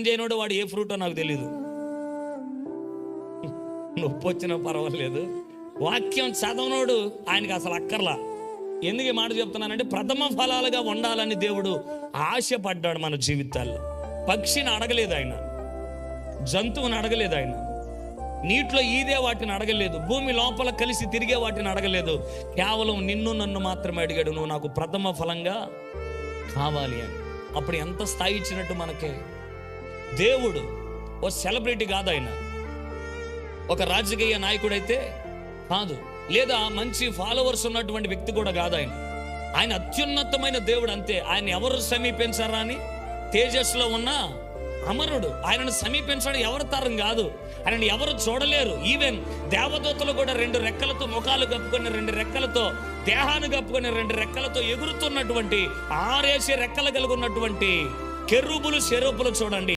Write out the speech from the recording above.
చేయనోడు వాడు ఏ ఫ్రూటో నాకు తెలీదు. నొప్పి వచ్చినా పర్వాలేదు, వాక్యం చదవనోడు ఆయనకి అసలు అక్కర్లా. ఎందుకు ఈ మాట చెప్తున్నానంటే ప్రథమ ఫలాలుగా ఉండాలని దేవుడు ఆశపడ్డాడు మన జీవితాల్లో. పక్షిని అడగలేదు ఆయన, జంతువుని అడగలేదు ఆయన, నీటిలో ఈదే వాటిని అడగలేదు, భూమి లోపల కలిసి తిరిగే వాటిని అడగలేదు. కేవలం నిన్ను నన్ను మాత్రమే అడిగాడు, నువ్వు నాకు ప్రథమ ఫలంగా కావాలి అని. అప్పుడు ఎంత స్థాయి ఇచ్చినట్టు మనకే. దేవుడు ఓ సెలబ్రిటీ కాదు ఆయన, ఒక రాజకీయ నాయకుడైతే కాదు, లేదా మంచి ఫాలోవర్స్ ఉన్నటువంటి వ్యక్తి కూడా కాదు ఆయన. ఆయన అత్యున్నతమైన దేవుడు అంతే. ఆయన ఎవరు సమీపించారా అని తేజస్సులో ఉన్న అమరుడు. ఆయనను సమీపించడం ఎవరి తరం కాదు, ఆయనను ఎవరు చూడలేరు. ఈవెన్ దేవదూతలు కూడా 2 రెక్కలతో ముఖాలు కప్పుకొని 2 రెక్కలతో దేహాన్ని కప్పుకొని 2 రెక్కలతో ఎగురుతున్నటువంటి 6 రెక్కలు కలిగి ఉన్నటువంటి కెరూబులు, సెరూపులు చూడండి.